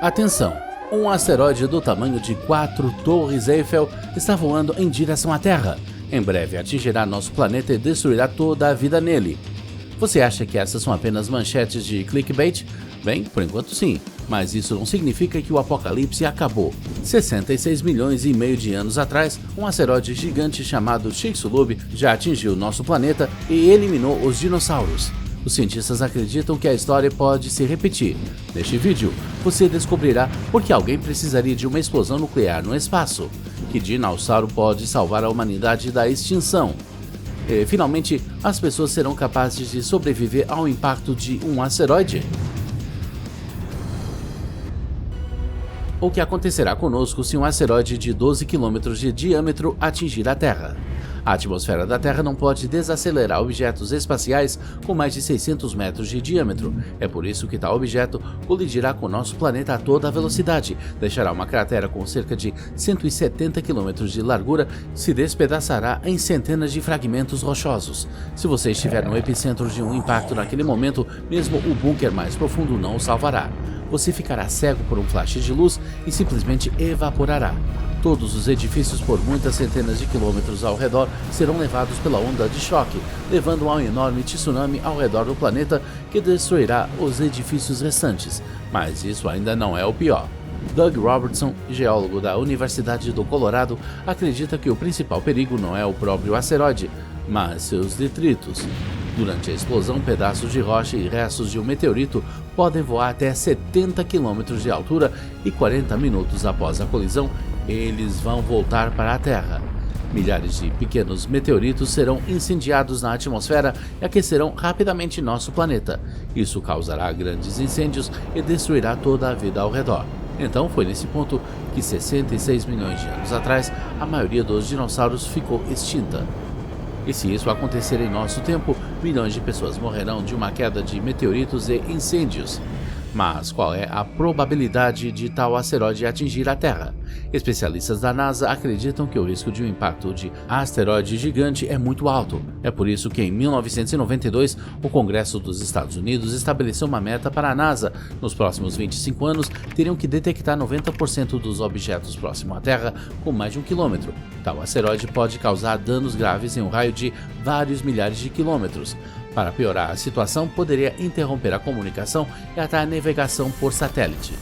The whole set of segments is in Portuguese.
Atenção! Um asteroide do tamanho de 4 Torres Eiffel está voando em direção à Terra. Em breve atingirá nosso planeta e destruirá toda a vida nele. Você acha que essas são apenas manchetes de clickbait? Bem, por enquanto sim, mas isso não significa que o apocalipse acabou. 66 milhões e meio de anos atrás, um asteroide gigante chamado Chicxulub já atingiu nosso planeta e eliminou os dinossauros. Os cientistas acreditam que a história pode se repetir. Neste vídeo, você descobrirá por que alguém precisaria de uma explosão nuclear no espaço, que dinossauro pode salvar a humanidade da extinção. E, finalmente, as pessoas serão capazes de sobreviver ao impacto de um asteroide? O que acontecerá conosco se um asteroide de 12 km de diâmetro atingir a Terra? A atmosfera da Terra não pode desacelerar objetos espaciais com mais de 600 metros de diâmetro. É por isso que tal objeto colidirá com nosso planeta a toda velocidade, deixará uma cratera com cerca de 170 km de largura e se despedaçará em centenas de fragmentos rochosos. Se você estiver no epicentro de um impacto naquele momento, mesmo o bunker mais profundo não o salvará. Você ficará cego por um flash de luz e simplesmente evaporará. Todos os edifícios por muitas centenas de quilômetros ao redor serão levados pela onda de choque, levando a um enorme tsunami ao redor do planeta que destruirá os edifícios restantes. Mas isso ainda não é o pior. Doug Robertson, geólogo da Universidade do Colorado, acredita que o principal perigo não é o próprio asteroide, mas seus detritos. Durante a explosão, pedaços de rocha e restos de um meteorito podem voar até 70 km de altura e 40 minutos após a colisão, eles vão voltar para a Terra. Milhares de pequenos meteoritos serão incendiados na atmosfera e aquecerão rapidamente nosso planeta. Isso causará grandes incêndios e destruirá toda a vida ao redor. Então foi nesse ponto que 66 milhões de anos atrás, a maioria dos dinossauros ficou extinta. E se isso acontecer em nosso tempo, milhões de pessoas morrerão de uma queda de meteoritos e incêndios. Mas qual é a probabilidade de tal asteroide atingir a Terra? Especialistas da NASA acreditam que o risco de um impacto de asteroide gigante é muito alto. É por isso que em 1992 o Congresso dos Estados Unidos estabeleceu uma meta para a NASA. Nos próximos 25 anos teriam que detectar 90% dos objetos próximos à Terra com mais de 1 quilômetro. Tal asteroide pode causar danos graves em um raio de vários milhares de quilômetros. Para piorar a situação, poderia interromper a comunicação e até a navegação por satélite.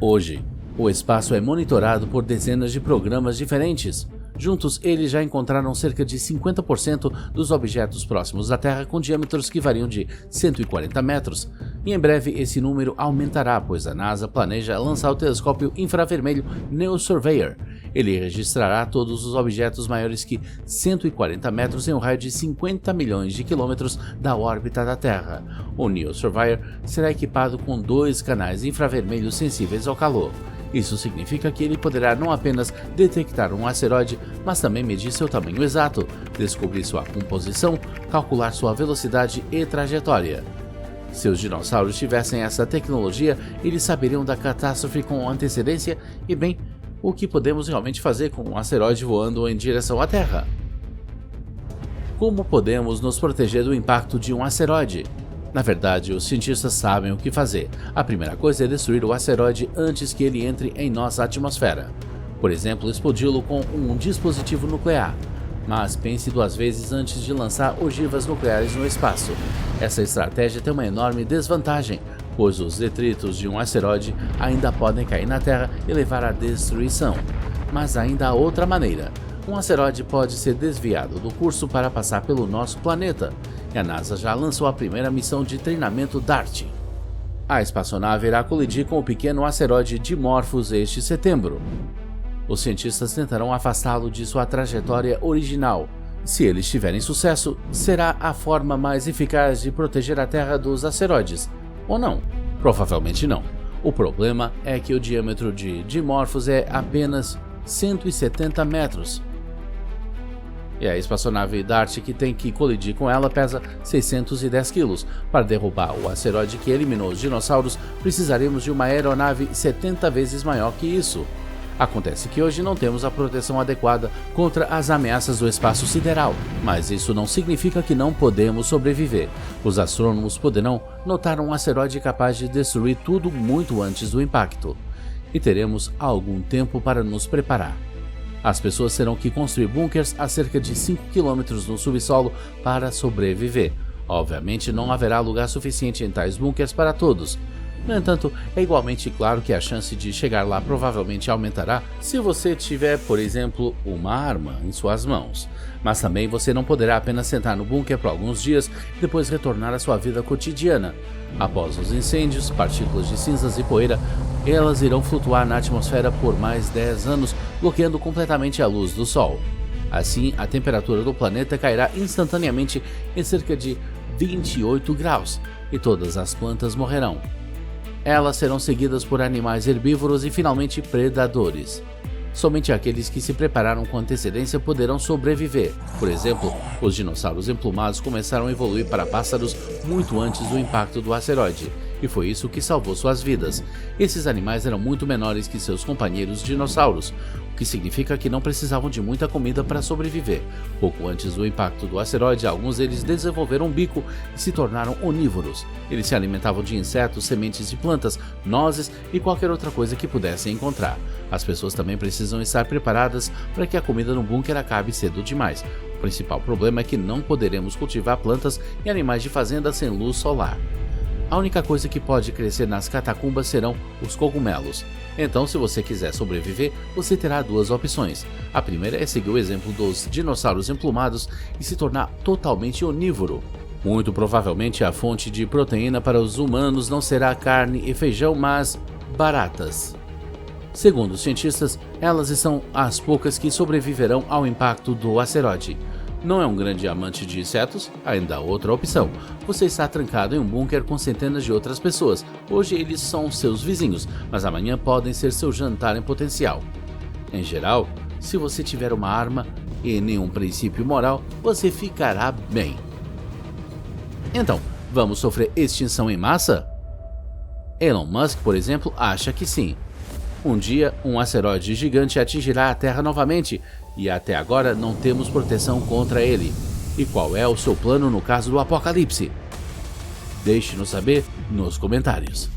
Hoje, o espaço é monitorado por dezenas de programas diferentes. Juntos, eles já encontraram cerca de 50% dos objetos próximos da Terra com diâmetros que variam de 140 metros. E em breve esse número aumentará, pois a NASA planeja lançar o telescópio infravermelho NEO Surveyor. Ele registrará todos os objetos maiores que 140 metros em um raio de 50 milhões de quilômetros da órbita da Terra. O NEO Surveyor será equipado com 2 canais infravermelhos sensíveis ao calor. Isso significa que ele poderá não apenas detectar um asteroide, mas também medir seu tamanho exato, descobrir sua composição, calcular sua velocidade e trajetória. Se os dinossauros tivessem essa tecnologia, eles saberiam da catástrofe com antecedência e, bem, o que podemos realmente fazer com um asteroide voando em direção à Terra? Como podemos nos proteger do impacto de um asteroide? Na verdade, os cientistas sabem o que fazer. A primeira coisa é destruir o asteroide antes que ele entre em nossa atmosfera. Por exemplo, explodi-lo com um dispositivo nuclear. Mas pense 2 vezes antes de lançar ogivas nucleares no espaço. Essa estratégia tem uma enorme desvantagem, pois os detritos de um asteroide ainda podem cair na Terra e levar à destruição. Mas ainda há outra maneira. Um asteroide pode ser desviado do curso para passar pelo nosso planeta. E a NASA já lançou a primeira missão de treinamento DART. A espaçonave irá colidir com o pequeno asteroide Dimorphos este setembro. Os cientistas tentarão afastá-lo de sua trajetória original. Se eles tiverem sucesso, será a forma mais eficaz de proteger a Terra dos asteroides. Ou não? Provavelmente não. O problema é que o diâmetro de Dimorphos é apenas 170 metros. E a espaçonave DART que tem que colidir com ela pesa 610 kg. Para derrubar o asteroide que eliminou os dinossauros, precisaremos de uma aeronave 70 vezes maior que isso. Acontece que hoje não temos a proteção adequada contra as ameaças do espaço sideral, mas isso não significa que não podemos sobreviver. Os astrônomos poderão notar um asteroide capaz de destruir tudo muito antes do impacto, e teremos algum tempo para nos preparar. As pessoas terão que construir bunkers a cerca de 5 km no subsolo para sobreviver. Obviamente não haverá lugar suficiente em tais bunkers para todos. No entanto, é igualmente claro que a chance de chegar lá provavelmente aumentará se você tiver, por exemplo, uma arma em suas mãos. Mas também você não poderá apenas sentar no bunker por alguns dias e depois retornar à sua vida cotidiana. Após os incêndios, partículas de cinzas e poeira, elas irão flutuar na atmosfera por mais 10 anos, bloqueando completamente a luz do Sol. Assim, a temperatura do planeta cairá instantaneamente em cerca de 28 graus e todas as plantas morrerão. Elas serão seguidas por animais herbívoros e finalmente predadores. Somente aqueles que se prepararam com antecedência poderão sobreviver. Por exemplo, os dinossauros emplumados começaram a evoluir para pássaros muito antes do impacto do asteroide, e foi isso que salvou suas vidas. Esses animais eram muito menores que seus companheiros dinossauros, o que significa que não precisavam de muita comida para sobreviver. Pouco antes do impacto do asteroide, alguns deles desenvolveram um bico e se tornaram onívoros. Eles se alimentavam de insetos, sementes de plantas, nozes e qualquer outra coisa que pudessem encontrar. As pessoas também precisam estar preparadas para que a comida no bunker acabe cedo demais. O principal problema é que não poderemos cultivar plantas e animais de fazenda sem luz solar. A única coisa que pode crescer nas catacumbas serão os cogumelos. Então, se você quiser sobreviver, você terá duas opções. A primeira é seguir o exemplo dos dinossauros emplumados e se tornar totalmente onívoro. Muito provavelmente a fonte de proteína para os humanos não será carne e feijão, mas baratas. Segundo os cientistas, elas são as poucas que sobreviverão ao impacto do asteroide. Não é um grande amante de insetos? Ainda há outra opção. Você está trancado em um bunker com centenas de outras pessoas. Hoje eles são seus vizinhos, mas amanhã podem ser seu jantar em potencial. Em geral, se você tiver uma arma e nenhum princípio moral, você ficará bem. Então, vamos sofrer extinção em massa? Elon Musk, por exemplo, acha que sim. Um dia, um asteroide gigante atingirá a Terra novamente, e até agora não temos proteção contra ele. E qual é o seu plano no caso do apocalipse? Deixe-nos saber nos comentários.